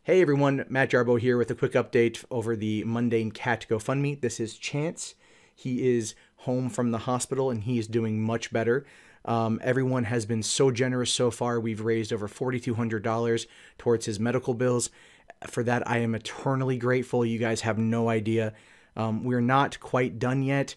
Hey everyone, Matt Jarbo here with a quick update over the Mundane Cat GoFundMe. This is Chance. He is home from the hospital and he is doing much better. Everyone has been so generous so far. We've raised over $4,200 towards his medical bills. For that, I am eternally grateful. You guys have no idea. We're not quite done yet.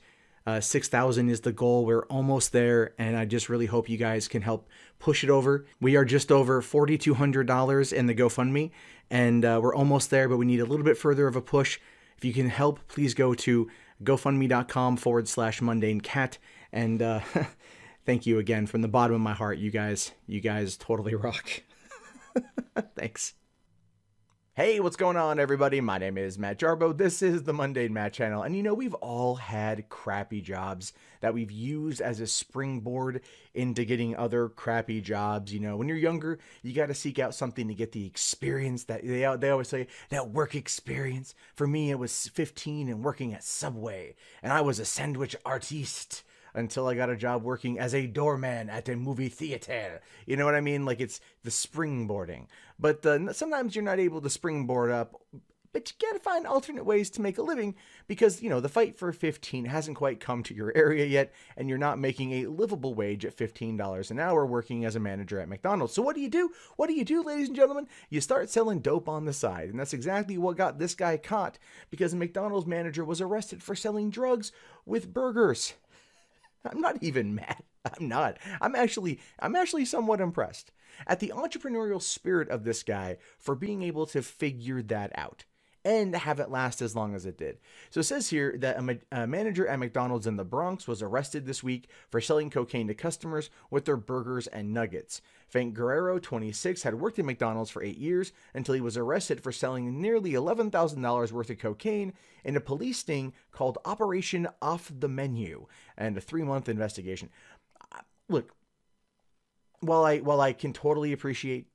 6,000 is the goal. We're almost there, and I just really hope you guys can help push it over. We are just over $4,200 in the GoFundMe, and we're almost there, but we need a little bit further of a push. If you can help, please go to gofundme.com/MundaneCat, and thank you again from the bottom of my heart. You guys totally rock. Thanks. Hey, what's going on, everybody? My name is Matt Jarbo. This is the Mundane Matt channel. And you know, we've all had crappy jobs that we've used as a springboard into getting other crappy jobs. You know, when you're younger, you got to seek out something to get the experience that they always say, that work experience. For me, it was 15 and working at Subway, and I was a sandwich artiste until I got a job working as a doorman at a movie theater. You know what I mean? Like, it's the springboarding. But sometimes you're not able to springboard up, but you gotta find alternate ways to make a living because, you know, the fight for 15 hasn't quite come to your area yet, and you're not making a livable wage at $15 an hour working as a manager at McDonald's. So what do you do? What do you do, ladies and gentlemen? You start selling dope on the side, and that's exactly what got this guy caught, because a McDonald's manager was arrested for selling drugs with burgers. I'm not even mad. I'm not. I'm actually somewhat impressed at the entrepreneurial spirit of this guy for being able to figure that out and have it last as long as it did. So it says here that a manager at McDonald's in the Bronx was arrested this week for selling cocaine to customers with their burgers and nuggets. Guerrero, 26, had worked at McDonald's for 8 years until he was arrested for selling nearly $11,000 worth of cocaine in a police sting called Operation Off the Menu and a 3-month investigation. Look, while I can totally appreciate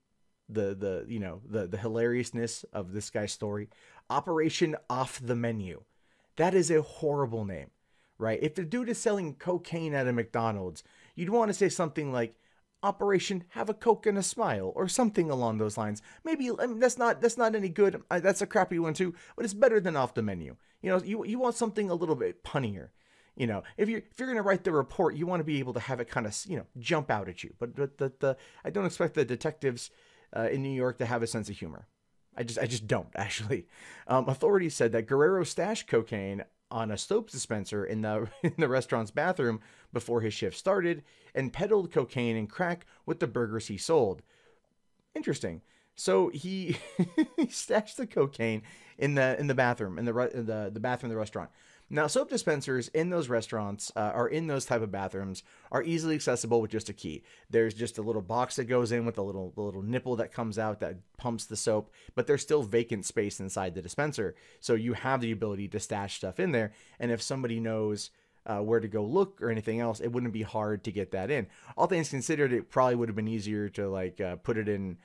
the hilariousness of this guy's story, Operation Off the Menu, that is a horrible name, right? If the dude is selling cocaine at a McDonald's, you'd want to say something like Operation Have a Coke and a Smile or something along those lines. Maybe, I mean, that's not any good. That's a crappy one too, but it's better than Off the Menu. You know, you want something a little bit punnier. You know, if you're going to write the report, you want to be able to have it kind of, you know, jump out at you. But I don't expect the detectives in New York to have a sense of humor. I just don't, actually. Authorities said that Guerrero stashed cocaine on a soap dispenser in the restaurant's bathroom before his shift started and peddled cocaine and crack with the burgers he sold. Interesting. So he he stashed the cocaine in the bathroom in the bathroom of the restaurant. Now, soap dispensers in those restaurants or in those type of bathrooms are easily accessible with just a key. There's just a little box that goes in with a little nipple that comes out that pumps the soap, but there's still vacant space inside the dispenser. So you have the ability to stash stuff in there. And if somebody knows where to go look or anything else, it wouldn't be hard to get that in. All things considered, it probably would have been easier to like put it in,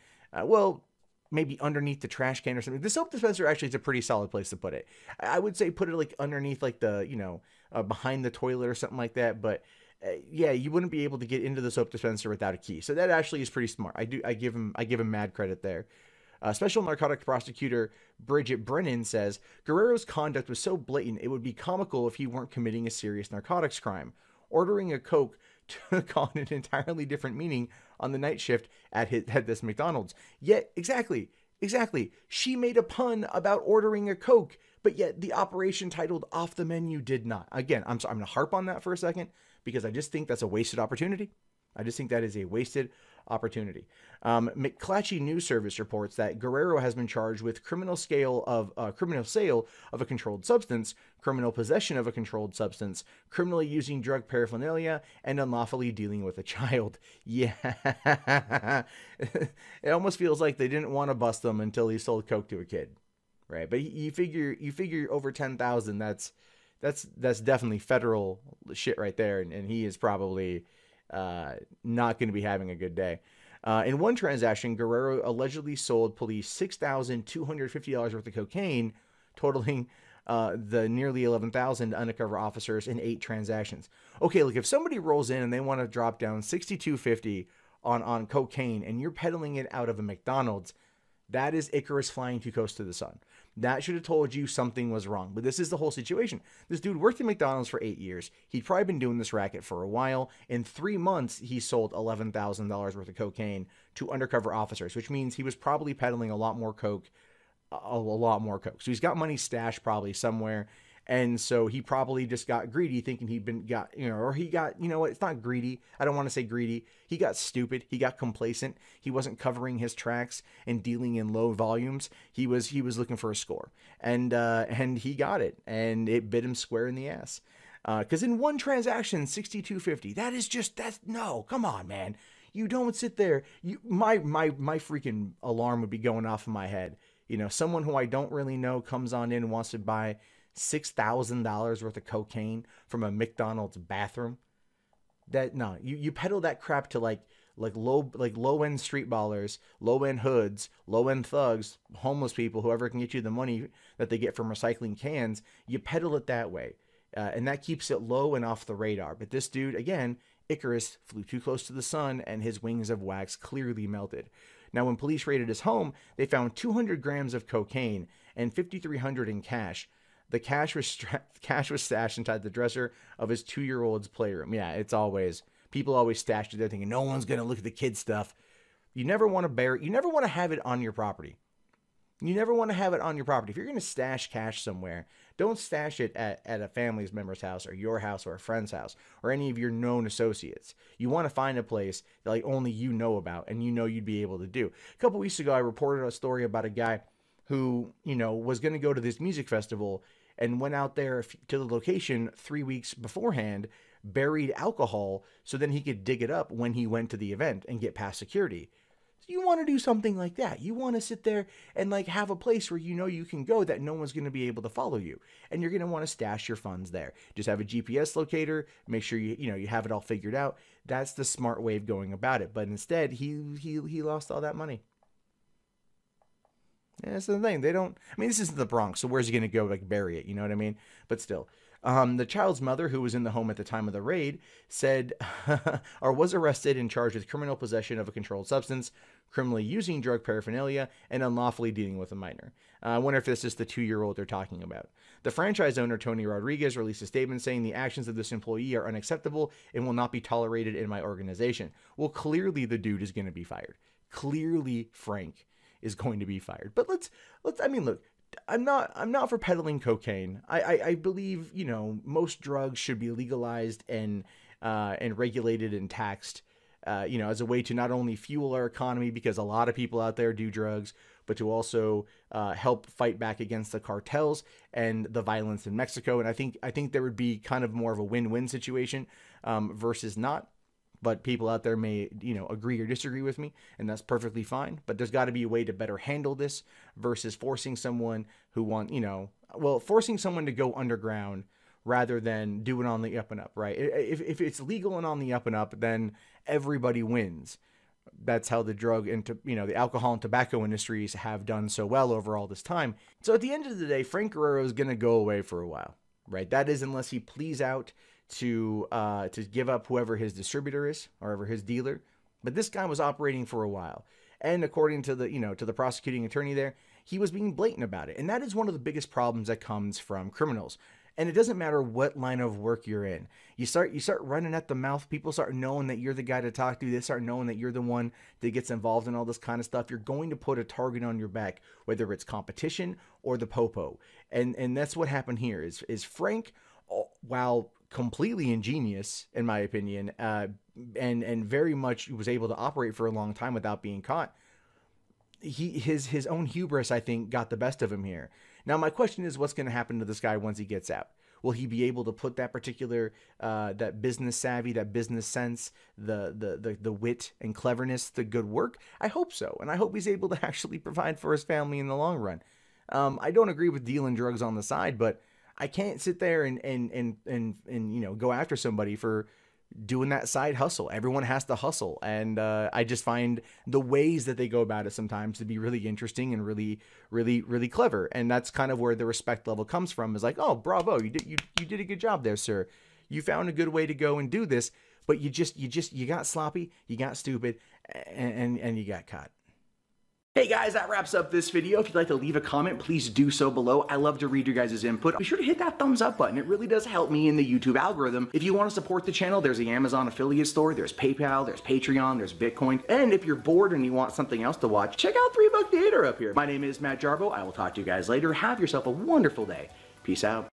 maybe underneath the trash can or something. The soap dispenser actually is a pretty solid place to put it. I would say put it like underneath like the, you know, behind the toilet or something like that. But yeah, you wouldn't be able to get into the soap dispenser without a key. So that actually is pretty smart. I give him mad credit there. Special Narcotics Prosecutor Bridget Brennan says Guerrero's conduct was so blatant it would be comical if he weren't committing a serious narcotics crime. Ordering a Coke took on an entirely different meaning on the night shift at this McDonald's. Yet, exactly. She made a pun about ordering a Coke, but yet the operation titled Off the Menu did not. Again, I'm going to harp on that for a second because I just think that's a wasted opportunity. I just think that is a wasted opportunity. McClatchy News Service reports that Guerrero has been charged with criminal sale of a controlled substance, criminal possession of a controlled substance, criminally using drug paraphernalia, and unlawfully dealing with a child. Yeah, it almost feels like they didn't want to bust him until he sold coke to a kid, right? But you figure over 10,000. That's definitely federal shit right there, and he is probably not going to be having a good day. In one transaction, Guerrero allegedly sold police $6,250 worth of cocaine, totaling the nearly 11,000 undercover officers in 8 transactions. Okay, look, if somebody rolls in and they want to drop down $6,250 on cocaine and you're peddling it out of a McDonald's, That is Icarus flying too close to the sun. That should have told you something was wrong. But this is the whole situation. This dude worked at McDonald's for 8 years. He'd probably been doing this racket for a while. In 3 months, he sold $11,000 worth of cocaine to undercover officers, which means he was probably peddling a lot more coke. So he's got money stashed probably somewhere. And so he probably just got greedy, thinking or he got, you know what, it's not greedy. I don't want to say greedy. He got stupid. He got complacent. He wasn't covering his tracks and dealing in low volumes. He was looking for a score, and he got it, and it bit him square in the ass. Because in one transaction, $62.50. No, come on, man. You don't sit there. My freaking alarm would be going off in my head. You know, someone who I don't really know comes on in and wants to buy $6,000 worth of cocaine from a McDonald's bathroom. You peddle that crap to like low end street ballers, low end hoods, low end thugs, homeless people, whoever can get you the money that they get from recycling cans. You peddle it that way, and that keeps it low and off the radar. But this dude, again, Icarus, flew too close to the sun, and his wings of wax clearly melted. Now, when police raided his home, they found 200 grams of cocaine and $5,300 in cash. The cash was stashed inside the dresser of his 2-year-old's playroom. Yeah, people always stash it there thinking no one's going to look at the kid stuff. You never want to have it on your property. You never want to have it on your property. If you're going to stash cash somewhere, don't stash it at a family member's house or your house or a friend's house or any of your known associates. You want to find a place that like only you know about and you know you'd be able to do. A couple weeks ago, I reported a story about a guy who, was going to go to this music festival and went out there to the location 3 weeks beforehand, buried alcohol so then he could dig it up when he went to the event and get past security. So you want to do something like that. You want to sit there and like have a place where you can go that no one's going to be able to follow you. And you're going to want to stash your funds there. Just have a GPS locator, make sure you have it all figured out. That's the smart way of going about it. But instead, he lost all that money. Yeah, that's the thing. This isn't the Bronx, so where's he going to go, like, bury it? You know what I mean? But still. The child's mother, who was in the home at the time of the raid, said, or was arrested and charged with criminal possession of a controlled substance, criminally using drug paraphernalia, and unlawfully dealing with a minor. I wonder if this is the 2-year-old they're talking about. The franchise owner, Tony Rodriguez, released a statement saying the actions of this employee are unacceptable and will not be tolerated in my organization. Well, clearly the dude is going to be fired. Clearly Frank is going to be fired. But look, I'm not for peddling cocaine. I believe, most drugs should be legalized and regulated and taxed, as a way to not only fuel our economy, because a lot of people out there do drugs, but to also help fight back against the cartels and the violence in Mexico. And I think there would be kind of more of a win-win situation versus not. But people out there may, agree or disagree with me, and that's perfectly fine. But there's got to be a way to better handle this versus forcing someone forcing someone to go underground rather than do it on the up and up, right? If it's legal and on the up and up, then everybody wins. That's how the drug and the alcohol and tobacco industries have done so well over all this time. So at the end of the day, Frank Guerrero is going to go away for a while, right? That is, unless he pleads out to give up whoever his distributor is or whoever his dealer. But this guy was operating for a while. And according to the prosecuting attorney there, he was being blatant about it. And that is one of the biggest problems that comes from criminals. And it doesn't matter what line of work you're in. You start running at the mouth. People start knowing that you're the guy to talk to. They start knowing that you're the one that gets involved in all this kind of stuff. You're going to put a target on your back, whether it's competition or the popo. And that's what happened here is Frank, while completely ingenious, in my opinion, and very much was able to operate for a long time without being caught, his own hubris, I think, got the best of him here. Now, my question is, what's going to happen to this guy once he gets out? Will he be able to put that particular, that business savvy, that business sense, the wit and cleverness, the good work? I hope so. And I hope he's able to actually provide for his family in the long run. I don't agree with dealing drugs on the side, but I can't sit there and go after somebody for doing that side hustle. Everyone has to hustle. And I just find the ways that they go about it sometimes to be really interesting and really, really, really clever. And that's kind of where the respect level comes from, is like, oh, bravo, you did a good job there, sir. You found a good way to go and do this, but you got sloppy, you got stupid, and you got caught. Hey guys, that wraps up this video. If you'd like to leave a comment, please do so below. I love to read your guys' input. Be sure to hit that thumbs up button. It really does help me in the YouTube algorithm. If you want to support the channel, there's the Amazon affiliate store, there's PayPal, there's Patreon, there's Bitcoin. And if you're bored and you want something else to watch, check out 3 Buck Theater up here. My name is Matt Jarbo. I will talk to you guys later. Have yourself a wonderful day. Peace out.